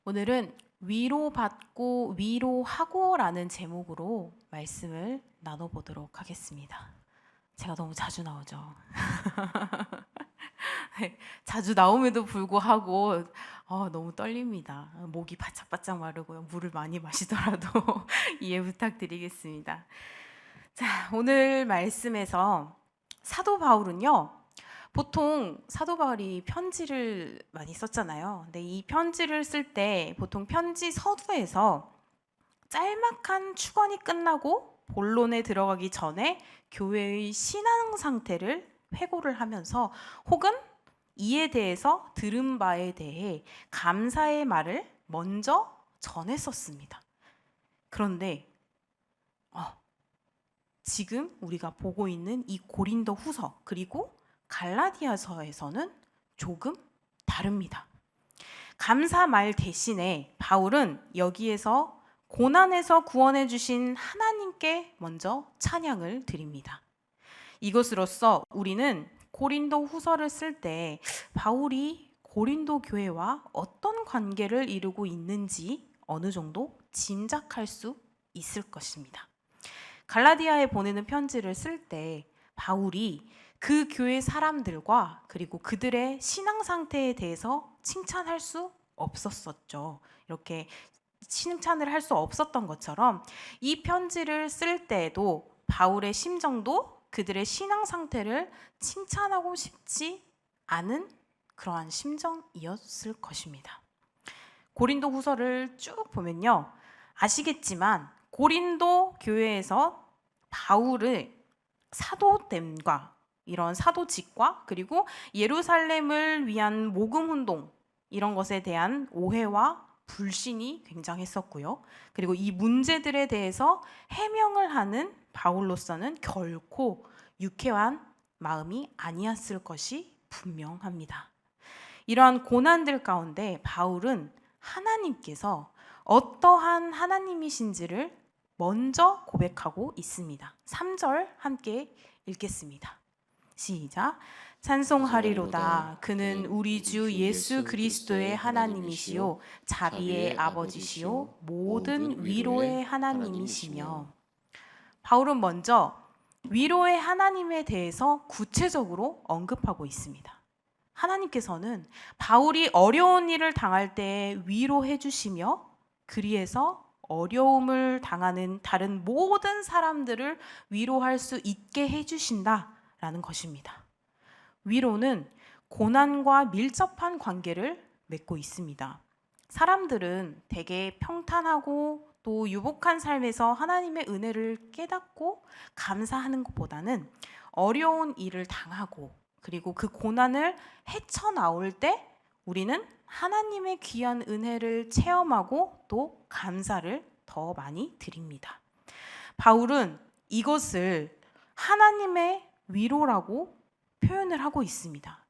오늘은 위로받고 위로하고라는 제목으로 말씀을 나눠보도록 하겠습니다. 제가 너무 자주 나오죠. 자주 나옴에도 불구하고 너무 떨립니다. 목이 바짝바짝 마르고요. 물을 많이 마시더라도 이해 부탁드리겠습니다. 자, 오늘 말씀에서 사도 바울은요. 보통 사도 바울이 편지를 많이 썼잖아요. 근데 이 편지를 쓸 때 보통 편지 서두에서 짤막한 축언이 끝나고 본론에 들어가기 전에 교회의 신앙 상태를 회고를 하면서 혹은 이에 대해서 들은 바에 대해 감사의 말을 먼저 전했었습니다. 그런데 지금 우리가 보고 있는 이 고린도 후서 그리고 갈라디아서에서는 조금 다릅니다. 감사 말 대신에 바울은 여기에서 고난에서 구원해 주신 하나님께 먼저 찬양을 드립니다. 이것으로써 우리는 고린도 후서를 쓸 때 바울이 고린도 교회와 어떤 관계를 이루고 있는지 어느 정도 짐작할 수 있을 것입니다. 갈라디아에 보내는 편지를 쓸 때 바울이 그 교회 사람들과 그리고 그들의 신앙 상태에 대해서 칭찬할 수 없었었죠. 이렇게 칭찬을 할 수 없었던 것처럼 이 편지를 쓸 때에도 바울의 심정도 그들의 신앙 상태를 칭찬하고 싶지 않은 그러한 심정이었을 것입니다. 고린도 후서를 쭉 보면요. 아시겠지만 고린도 교회에서 바울을 사도됨과 이런 사도직과 그리고 예루살렘을 위한 모금 운동 이런 것에 대한 오해와 불신이 굉장했었고요. 그리고 이 문제들에 대해서 해명을 하는 바울로서는 결코 유쾌한 마음이 아니었을 것이 분명합니다. 이러한 고난들 가운데 바울은 하나님께서 어떠한 하나님이신지를 먼저 고백하고 있습니다. 3절 함께 읽겠습니다. 시작. 찬송하리로다. 그는 우리 주 예수 그리스도의 하나님이시요 자비의 아버지시요 모든 위로의 하나님이시며. 바울은 먼저 위로의 하나님에 대해서 구체적으로 언급하고 있습니다. 하나님께서는 바울이 어려운 일을 당할 때 위로해 주시며 그리해서 어려움을 당하는 다른 모든 사람들을 위로할 수 있게 해주신다라는 것입니다. 위로는 고난과 밀접한 관계를 맺고 있습니다. 사람들은 대개 평탄하고 또 유복한 삶에서 하나님의 은혜를 깨닫고 감사하는 것보다는 어려운 일을 당하고 그리고 그 고난을 헤쳐나올 때 우리는 하나님의 귀한 은혜를 체험하고 또 감사를 더 많이 드립니다. 바울은 이것을 하나님의 위로라고 표현을 하고 있습니다.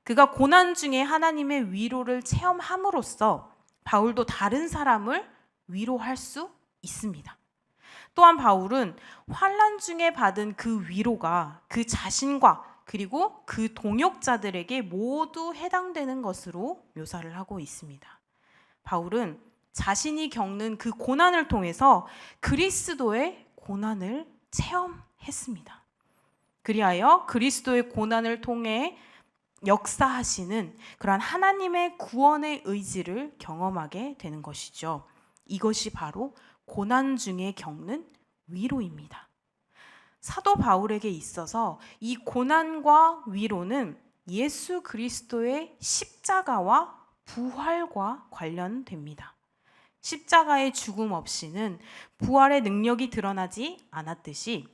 그가 고난 중에 하나님의 위로를 체험함으로써 바울도 다른 사람을 위로할 수 있습니다. 또한 바울은 환난 중에 받은 그 위로가 그 자신과 그리고 그 동역자들에게 모두 해당되는 것으로 묘사를 하고 있습니다. 바울은 자신이 겪는 그 고난을 통해서 그리스도의 고난을 체험했습니다. 그리하여 그리스도의 고난을 통해 역사하시는 그러한 하나님의 구원의 의지를 경험하게 되는 것이죠. 이것이 바로 고난 중에 겪는 위로입니다. 사도 바울에게 있어서 이 고난과 위로는 예수 그리스도의 십자가와 부활과 관련됩니다. 십자가의 죽음 없이는 부활의 능력이 드러나지 않았듯이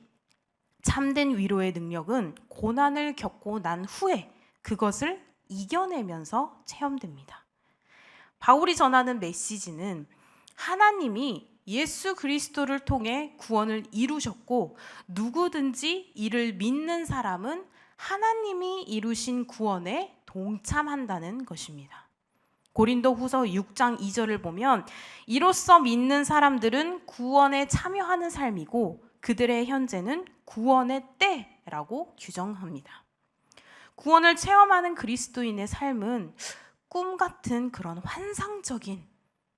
참된 위로의 능력은 고난을 겪고 난 후에 그것을 이겨내면서 체험됩니다. 바울이 전하는 메시지는 하나님이 예수 그리스도를 통해 구원을 이루셨고 누구든지 이를 믿는 사람은 하나님이 이루신 구원에 동참한다는 것입니다. 고린도 후서 6장 2절을 보면 이로써 믿는 사람들은 구원에 참여하는 삶이고 그들의 현재는 구원의 때라고 규정합니다. 구원을 체험하는 그리스도인의 삶은 꿈 같은 그런 환상적인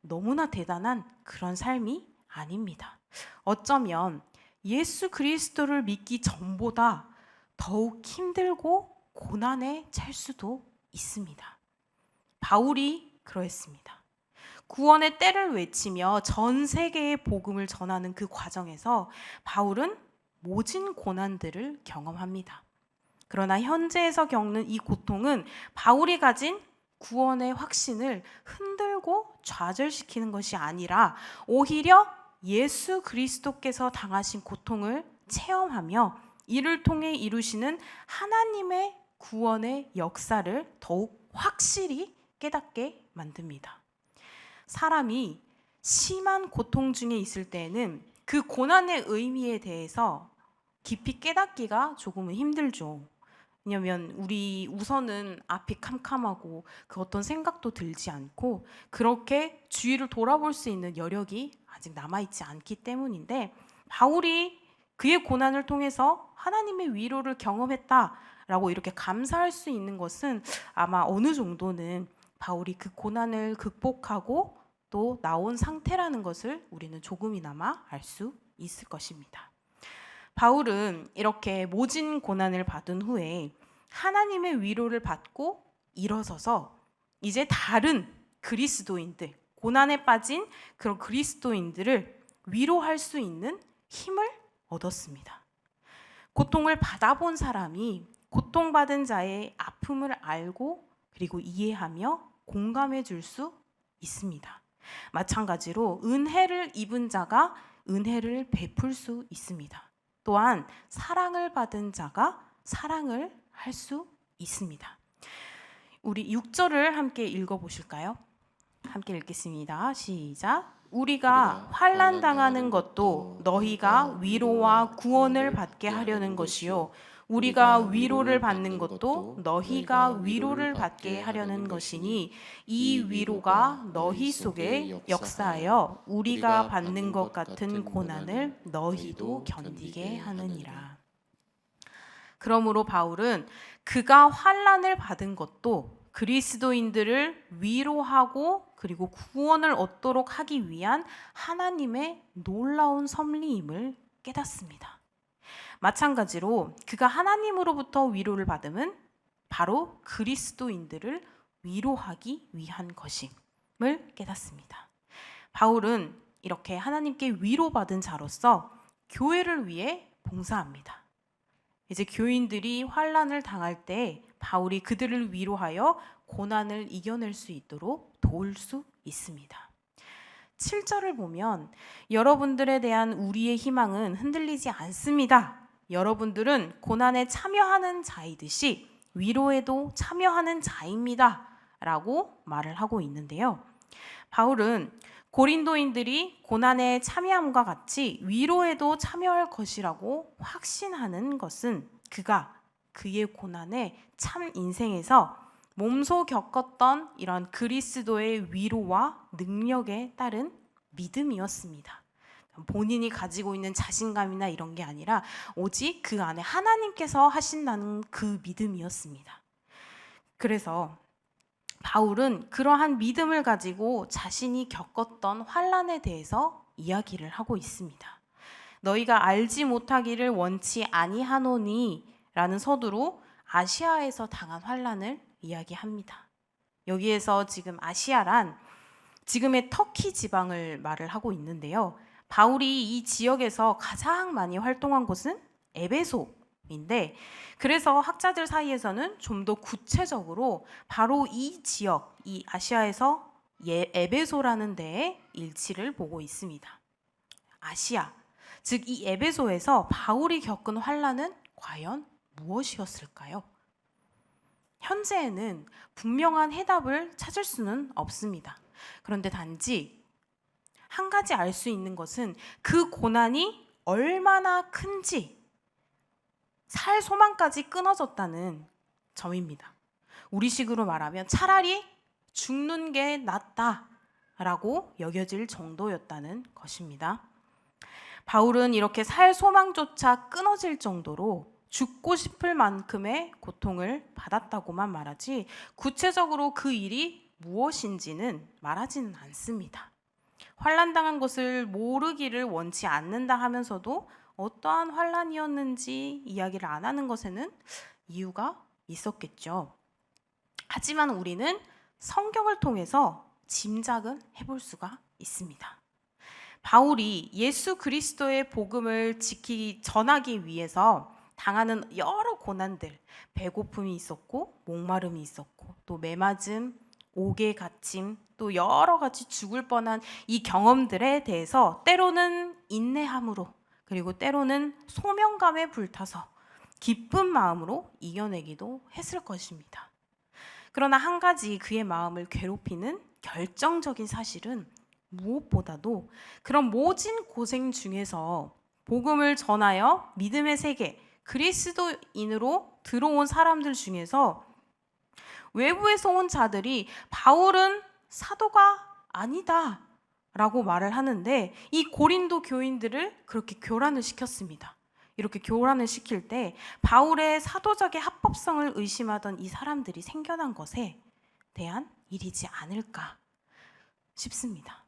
너무나 대단한 그런 삶이 아닙니다. 어쩌면 예수 그리스도를 믿기 전보다 더욱 힘들고 고난에 찰 수도 있습니다. 바울이 그러했습니다. 구원의 때를 외치며 전 세계에 복음을 전하는 그 과정에서 바울은 모진 고난들을 경험합니다. 그러나 현재에서 겪는 이 고통은 바울이 가진 구원의 확신을 흔들고 좌절시키는 것이 아니라 오히려 예수 그리스도께서 당하신 고통을 체험하며 이를 통해 이루시는 하나님의 구원의 역사를 더욱 확실히 깨닫게 만듭니다. 사람이 심한 고통 중에 있을 때에는 그 고난의 의미에 대해서 깊이 깨닫기가 조금은 힘들죠. 왜냐하면 우리 우선은 앞이 캄캄하고 그 어떤 생각도 들지 않고 그렇게 주위를 돌아볼 수 있는 여력이 아직 남아있지 않기 때문인데, 바울이 그의 고난을 통해서 하나님의 위로를 경험했다라고 이렇게 감사할 수 있는 것은 아마 어느 정도는 바울이 그 고난을 극복하고 또 나온 상태라는 것을 우리는 조금이나마 알 수 있을 것입니다. 바울은 이렇게 모진 고난을 받은 후에 하나님의 위로를 받고 일어서서 이제 다른 그리스도인들, 고난에 빠진 그런 그리스도인들을 위로할 수 있는 힘을 얻었습니다. 고통을 받아본 사람이 고통받은 자의 아픔을 알고 그리고 이해하며 공감해 줄 수 있습니다. 마찬가지로 은혜를 입은 자가 은혜를 베풀 수 있습니다. 또한 사랑을 받은 자가 사랑을 할 수 있습니다. 우리 6절을 함께 읽어보실까요? 함께 읽겠습니다. 시작. 우리가 환난 당하는 것도 너희가 위로와 구원을 받게 하려는 것이요, 우리가 위로를 받는 것도 너희가 위로를 받게 하려는 것이니 이 위로가 너희 속에 역사하여 우리가 받는 것 같은 고난을 너희도 견디게 하느니라. 그러므로 바울은 그가 환난을 받은 것도 그리스도인들을 위로하고 그리고 구원을 얻도록 하기 위한 하나님의 놀라운 섭리임을 깨닫습니다. 마찬가지로 그가 하나님으로부터 위로를 받음은 바로 그리스도인들을 위로하기 위한 것임을 깨닫습니다. 바울은 이렇게 하나님께 위로받은 자로서 교회를 위해 봉사합니다. 이제 교인들이 환난을 당할 때 바울이 그들을 위로하여 고난을 이겨낼 수 있도록 도울 수 있습니다. 7절을 보면 여러분들에 대한 우리의 희망은 흔들리지 않습니다. 여러분들은 고난에 참여하는 자이듯이 위로에도 참여하는 자입니다. 라고 말을 하고 있는데요. 바울은 고린도인들이 고난에 참여함과 같이 위로에도 참여할 것이라고 확신하는 것은 그가 그의 고난의 참 인생에서 몸소 겪었던 이런 그리스도의 위로와 능력에 따른 믿음이었습니다. 본인이 가지고 있는 자신감이나 이런 게 아니라 오직 그 안에 하나님께서 하신다는 그 믿음이었습니다. 그래서 바울은 그러한 믿음을 가지고 자신이 겪었던 환난에 대해서 이야기를 하고 있습니다. 너희가 알지 못하기를 원치 아니하노니 라는 서두로 아시아에서 당한 환난을 이야기합니다. 여기에서 지금 아시아란 지금의 터키 지방을 말을 하고 있는데요. 바울이 이 지역에서 가장 많이 활동한 곳은 에베소인데, 그래서 학자들 사이에서는 좀 더 구체적으로 바로 이 지역, 이 아시아에서 에베소라는 데에 일치를 보고 있습니다. 아시아, 즉 이 에베소에서 바울이 겪은 환난은 과연 무엇이었을까요? 현재에는 분명한 해답을 찾을 수는 없습니다. 그런데 단지 한 가지 알 수 있는 것은 그 고난이 얼마나 큰지, 살 소망까지 끊어졌다는 점입니다. 우리식으로 말하면 차라리 죽는 게 낫다라고 여겨질 정도였다는 것입니다. 바울은 이렇게 살 소망조차 끊어질 정도로 죽고 싶을 만큼의 고통을 받았다고만 말하지 구체적으로 그 일이 무엇인지는 말하지는 않습니다. 환난당한 것을 모르기를 원치 않는다 하면서도 어떠한 환난이었는지 이야기를 안 하는 것에는 이유가 있었겠죠. 하지만 우리는 성경을 통해서 짐작은 해볼 수가 있습니다. 바울이 예수 그리스도의 복음을 전하기 위해서 당하는 여러 고난들, 배고픔이 있었고 목마름이 있었고 또 매맞음, 옥에 갇힘, 또 여러 가지 죽을 뻔한 이 경험들에 대해서 때로는 인내함으로 그리고 때로는 소명감에 불타서 기쁜 마음으로 이겨내기도 했을 것입니다. 그러나 한 가지 그의 마음을 괴롭히는 결정적인 사실은 무엇보다도 그런 모진 고생 중에서 복음을 전하여 믿음의 세계, 그리스도인으로 들어온 사람들 중에서 외부에서 온 자들이 바울은 사도가 아니다 라고 말을 하는데 이 고린도 교인들을 그렇게 교란을 시켰습니다. 이렇게 교란을 시킬 때 바울의 사도적의 합법성을 의심하던 이 사람들이 생겨난 것에 대한 일이지 않을까 싶습니다.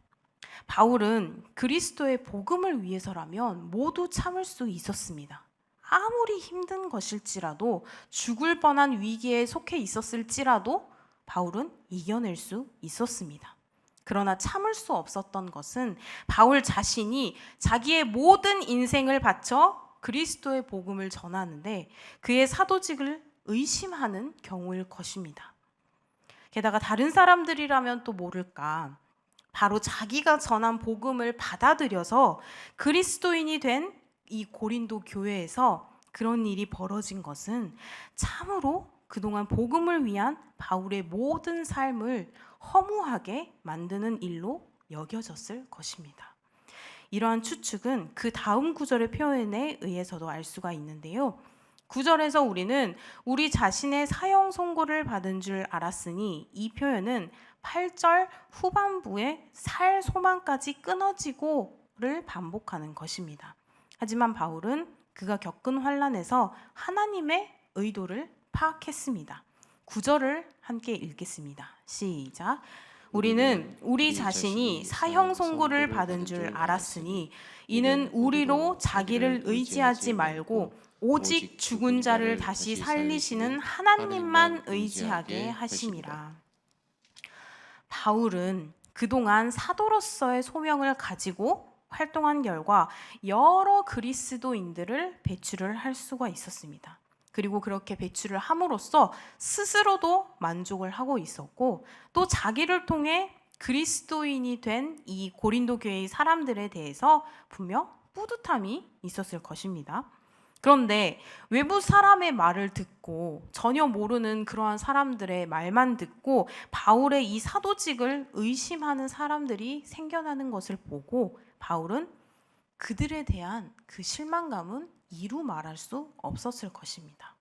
바울은 그리스도의 복음을 위해서라면 모두 참을 수 있었습니다. 아무리 힘든 것일지라도 죽을 뻔한 위기에 속해 있었을지라도 바울은 이겨낼 수 있었습니다. 그러나 참을 수 없었던 것은 바울 자신이 자기의 모든 인생을 바쳐 그리스도의 복음을 전하는데 그의 사도직을 의심하는 경우일 것입니다. 게다가 다른 사람들이라면 또 모를까 바로 자기가 전한 복음을 받아들여서 그리스도인이 된 이 고린도 교회에서 그런 일이 벌어진 것은 참으로 그동안 복음을 위한 바울의 모든 삶을 허무하게 만드는 일로 여겨졌을 것입니다. 이러한 추측은 그 다음 구절의 표현에 의해서도 알 수가 있는데요. 9절에서 우리는 우리 자신의 사형 선고를 받은 줄 알았으니 이 표현은 8절 후반부에 살 소망까지 끊어지고를 반복하는 것입니다. 하지만 바울은 그가 겪은 환난에서 하나님의 의도를 파악했습니다. 9절을 함께 읽겠습니다. 시작. 우리는 우리 자신이 사형 선고를 받은 줄 알았으니 이는 우리로 자기를 의지하지 말고 오직 죽은 자를 다시 살리시는 하나님만 의지하게 하심이라. 바울은 그동안 사도로서의 소명을 가지고 활동한 결과 여러 그리스도인들을 배출을 할 수가 있었습니다. 그리고 그렇게 배출을 함으로써 스스로도 만족을 하고 있었고 또 자기를 통해 그리스도인이 된 이 고린도 교회의 사람들에 대해서 분명 뿌듯함이 있었을 것입니다. 그런데 외부 사람의 말을 듣고 전혀 모르는 그러한 사람들의 말만 듣고 바울의 이 사도직을 의심하는 사람들이 생겨나는 것을 보고 바울은 그들에 대한 그 실망감은 이루 말할 수 없었을 것입니다.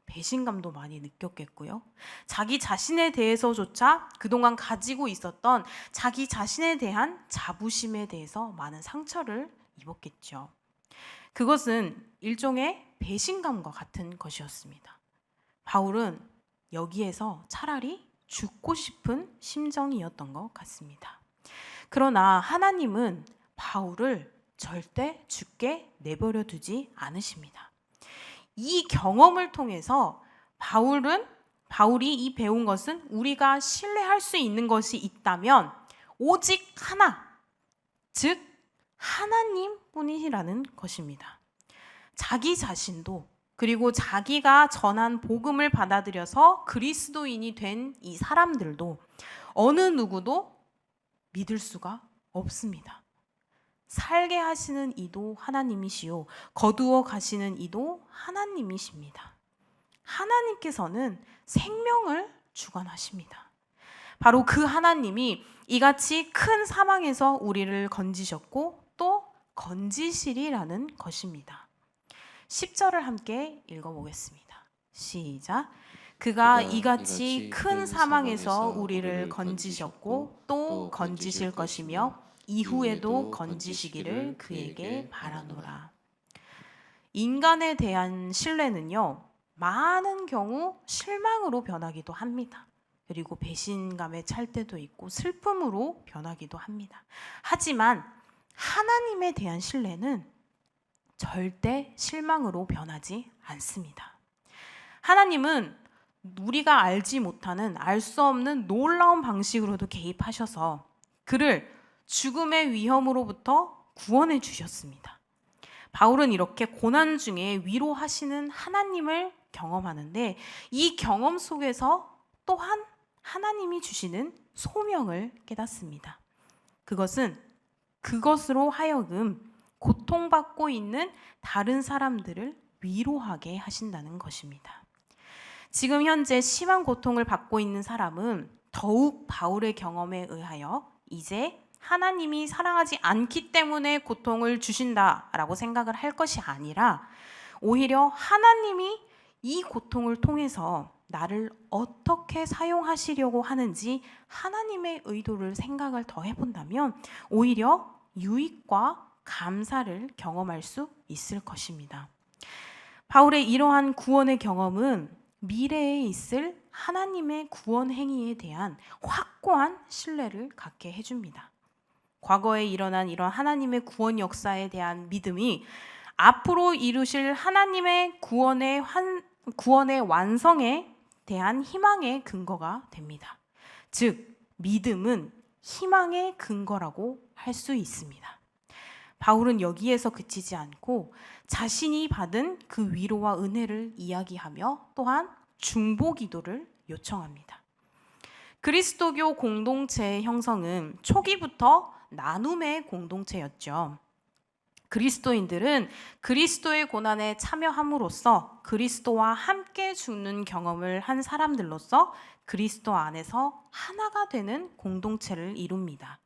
배신감도 많이 느꼈겠고요. 자기 자신에 대해서조차 그동안 가지고 있었던 자기 자신에 대한 자부심에 대해서 많은 상처를 입었겠죠. 그것은 일종의 배신감과 같은 것이었습니다. 바울은 여기에서 차라리 죽고 싶은 심정이었던 것 같습니다. 그러나 하나님은 바울을 절대 죽게 내버려 두지 않으십니다. 이 경험을 통해서 바울이 이 배운 것은 우리가 신뢰할 수 있는 것이 있다면 오직 하나, 즉 하나님뿐이라는 것입니다. 자기 자신도 그리고 자기가 전한 복음을 받아들여서 그리스도인이 된 이 사람들도 어느 누구도 믿을 수가 없습니다. 살게 하시는 이도 하나님이시요 거두어 가시는 이도 하나님이십니다. 하나님께서는 생명을 주관하십니다. 바로 그 하나님이 이같이 큰 사망에서 우리를 건지셨고 또 건지시리라는 것입니다. 10절을 함께 읽어보겠습니다. 시작. 그가 이같이 큰 사망에서 우리를 건지셨고 또 건지실 것이며 이후에도 건지시기를 그에게 바라노라. 인간에 대한 신뢰는요, 많은 경우 실망으로 변하기도 합니다. 그리고 배신감에 찰 때도 있고 슬픔으로 변하기도 합니다. 하지만 하나님에 대한 신뢰는 절대 실망으로 변하지 않습니다. 하나님은 우리가 알지 못하는, 알 수 없는 놀라운 방식으로도 개입하셔서 그를 죽음의 위험으로부터 구원해 주셨습니다. 바울은 이렇게 고난 중에 위로하시는 하나님을 경험하는데, 이 경험 속에서 또한 하나님이 주시는 소명을 깨닫습니다. 그것으로 하여금 고통받고 있는 다른 사람들을 위로하게 하신다는 것입니다. 지금 현재 심한 고통을 받고 있는 사람은 더욱 바울의 경험에 의하여 이제 하나님이 사랑하지 않기 때문에 고통을 주신다라고 생각을 할 것이 아니라, 오히려 하나님이 이 고통을 통해서 나를 어떻게 사용하시려고 하는지 하나님의 의도를 생각을 더 해본다면 오히려 유익과 감사를 경험할 수 있을 것입니다. 바울의 이러한 구원의 경험은 미래에 있을 하나님의 구원 행위에 대한 확고한 신뢰를 갖게 해줍니다. 과거에 일어난 이런 하나님의 구원 역사에 대한 믿음이 앞으로 이루실 하나님의 구원의 완성에 대한 희망의 근거가 됩니다. 즉, 믿음은 희망의 근거라고 할 수 있습니다. 바울은 여기에서 그치지 않고 자신이 받은 그 위로와 은혜를 이야기하며 또한 중보 기도를 요청합니다. 그리스도교 공동체의 형성은 초기부터 나눔의 공동체였죠. 그리스도인들은 그리스도의 고난에 참여함으로써 그리스도와 함께 죽는 경험을 한 사람들로서 그리스도 안에서 하나가 되는 공동체를 이룹니다.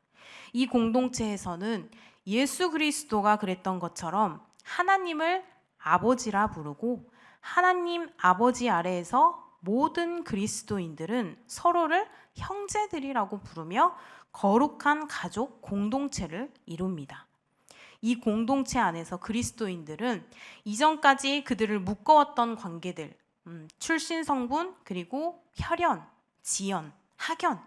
이 공동체에서는 예수 그리스도가 그랬던 것처럼 하나님을 아버지라 부르고, 하나님 아버지 아래에서 모든 그리스도인들은 서로를 형제들이라고 부르며 거룩한 가족 공동체를 이룹니다. 이 공동체 안에서 그리스도인들은 이전까지 그들을 묶어왔던 관계들, 출신 성분, 그리고 혈연, 지연, 학연,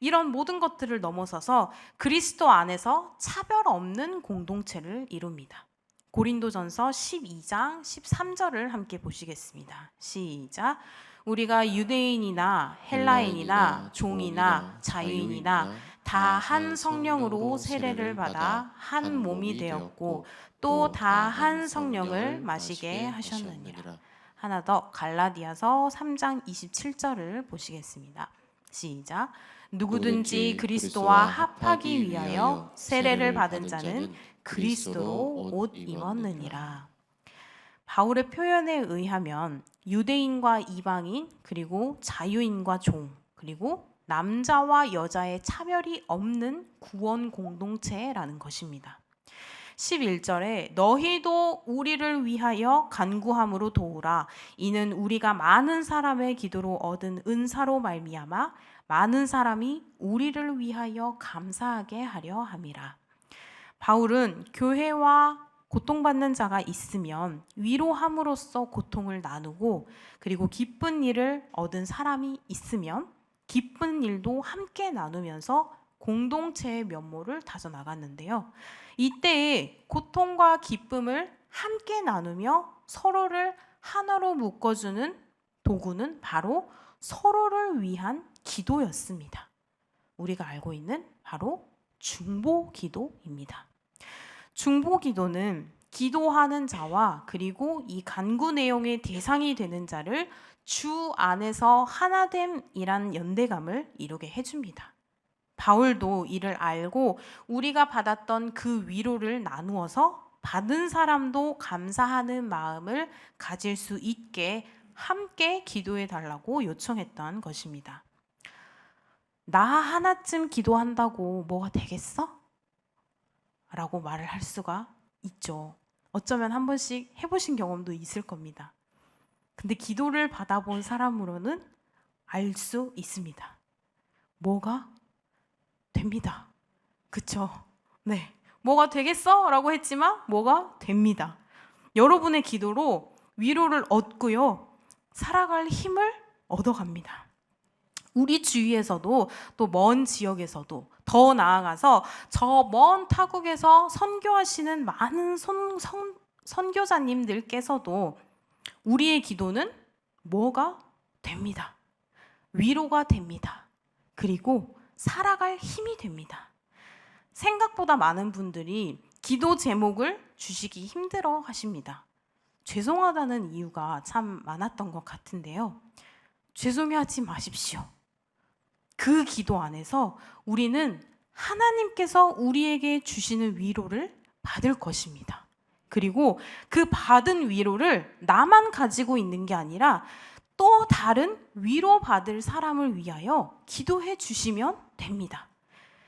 이런 모든 것들을 넘어서서 그리스도 안에서 차별 없는 공동체를 이룹니다. 고린도전서 12장 13절을 함께 보시겠습니다. 시작. 우리가 유대인이나 헬라인이나 종이나 자유인이나 다 한 성령으로 세례를 받아 한 몸이 되었고 또 다 한 성령을 마시게 하셨느니라. 하나 더, 갈라디아서 3장 27절을 보시겠습니다. 시작. 누구든지 그리스도와 합하기 위하여 세례를 받은 자는 그리스도로 옷 입었느니라. 바울의 표현에 의하면 유대인과 이방인, 그리고 자유인과 종, 그리고 남자와 여자의 차별이 없는 구원 공동체라는 것입니다. 11절에 너희도 우리를 위하여 간구함으로 도우라. 이는 우리가 많은 사람의 기도로 얻은 은사로 말미암아 많은 사람이 우리를 위하여 감사하게 하려 함이라. 바울은 교회와 고통받는 자가 있으면 위로함으로써 고통을 나누고, 그리고 기쁜 일을 얻은 사람이 있으면 기쁜 일도 함께 나누면서 공동체의 면모를 다져나갔는데요. 이때에 고통과 기쁨을 함께 나누며 서로를 하나로 묶어주는 도구는 바로 서로를 위한 기도였습니다. 우리가 알고 있는 바로 중보 기도입니다. 중보 기도는 기도하는 자와 그리고 이 간구 내용의 대상이 되는 자를 주 안에서 하나됨이란 연대감을 이루게 해줍니다. 바울도 이를 알고 우리가 받았던 그 위로를 나누어서 받은 사람도 감사하는 마음을 가질 수 있게 함께 기도해 달라고 요청했던 것입니다. 나 하나쯤 기도한다고 뭐가 되겠어? 라고 말을 할 수가 있죠. 어쩌면 한 번씩 해보신 경험도 있을 겁니다. 근데 기도를 받아본 사람으로는 알 수 있습니다. 뭐가 됩니다. 그쵸? 네. 뭐가 되겠어? 라고 했지만 뭐가 됩니다. 여러분의 기도로 위로를 얻고요. 살아갈 힘을 얻어갑니다. 우리 주위에서도 또 먼 지역에서도 더 나아가서 저 먼 타국에서 선교하시는 많은 선교사님들께서도 우리의 기도는 뭐가 됩니다. 위로가 됩니다. 그리고 살아갈 힘이 됩니다. 생각보다 많은 분들이 기도 제목을 주시기 힘들어 하십니다. 죄송하다는 이유가 참 많았던 것 같은데요. 죄송해하지 마십시오. 그 기도 안에서 우리는 하나님께서 우리에게 주시는 위로를 받을 것입니다. 그리고 그 받은 위로를 나만 가지고 있는 게 아니라 또 다른 위로받을 사람을 위하여 기도해 주시면 됩니다.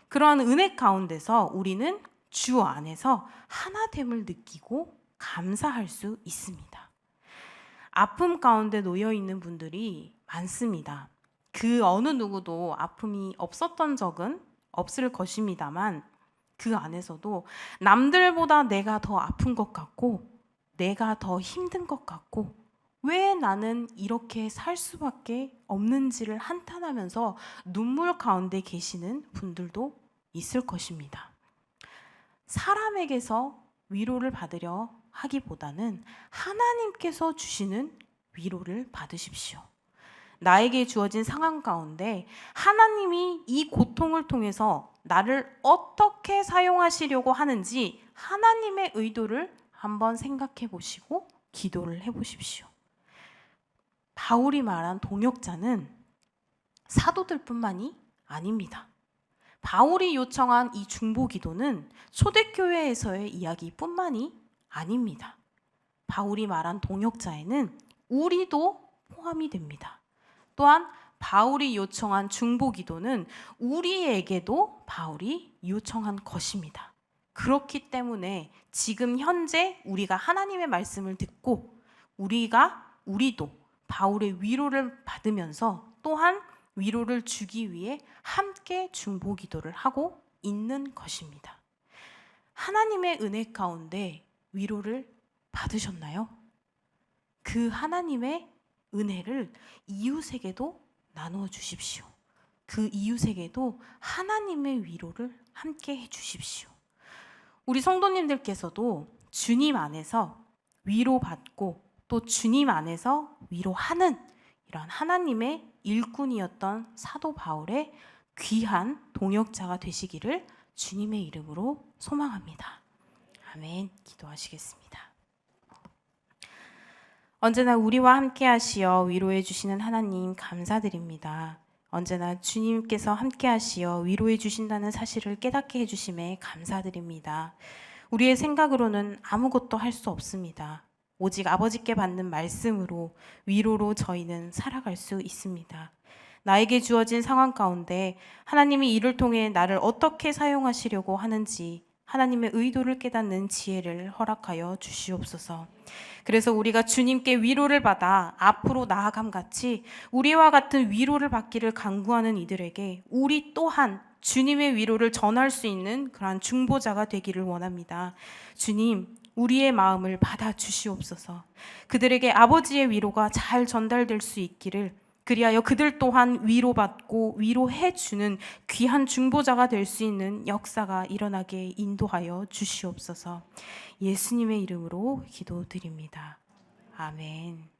그러한 은혜 가운데서 우리는 주 안에서 하나됨을 느끼고 감사할 수 있습니다. 아픔 가운데 놓여 있는 분들이 많습니다. 그 어느 누구도 아픔이 없었던 적은 없을 것입니다만 그 안에서도 남들보다 내가 더 아픈 것 같고 내가 더 힘든 것 같고 왜 나는 이렇게 살 수밖에 없는지를 한탄하면서 눈물 가운데 계시는 분들도 있을 것입니다. 사람에게서 위로를 받으려 하기보다는 하나님께서 주시는 위로를 받으십시오. 나에게 주어진 상황 가운데 하나님이 이 고통을 통해서 나를 어떻게 사용하시려고 하는지 하나님의 의도를 한번 생각해 보시고 기도를 해 보십시오. 바울이 말한 동역자는 사도들뿐만이 아닙니다. 바울이 요청한 이 중보 기도는 초대교회에서의 이야기뿐만이 아닙니다. 바울이 말한 동역자에는 우리도 포함이 됩니다. 또한 바울이 요청한 중보 기도는 우리에게도 바울이 요청한 것입니다. 그렇기 때문에 지금 현재 우리가 하나님의 말씀을 듣고 우리도 바울의 위로를 받으면서 또한 위로를 주기 위해 함께 중보 기도를 하고 있는 것입니다. 하나님의 은혜 가운데 위로를 받으셨나요? 그 하나님의 은혜를 이웃에게도 나누어 주십시오. 그 이웃에게도 하나님의 위로를 함께 해 주십시오. 우리 성도님들께서도 주님 안에서 위로받고 또 주님 안에서 위로하는 이런 하나님의 일꾼이었던 사도 바울의 귀한 동역자가 되시기를 주님의 이름으로 소망합니다. 아멘. 기도하시겠습니다. 언제나 우리와 함께 하시어 위로해 주시는 하나님 감사드립니다. 언제나 주님께서 함께 하시어 위로해 주신다는 사실을 깨닫게 해주심에 감사드립니다. 우리의 생각으로는 아무것도 할 수 없습니다. 오직 아버지께 받는 말씀으로 위로로 저희는 살아갈 수 있습니다. 나에게 주어진 상황 가운데 하나님이 이를 통해 나를 어떻게 사용하시려고 하는지 하나님의 의도를 깨닫는 지혜를 허락하여 주시옵소서. 그래서 우리가 주님께 위로를 받아 앞으로 나아감 같이 우리와 같은 위로를 받기를 간구하는 이들에게 우리 또한 주님의 위로를 전할 수 있는 그러한 중보자가 되기를 원합니다. 주님, 우리의 마음을 받아 주시옵소서. 그들에게 아버지의 위로가 잘 전달될 수 있기를, 그리하여 그들 또한 위로받고 위로해 주는 귀한 중보자가 될 수 있는 역사가 일어나게 인도하여 주시옵소서. 예수님의 이름으로 기도드립니다. 아멘.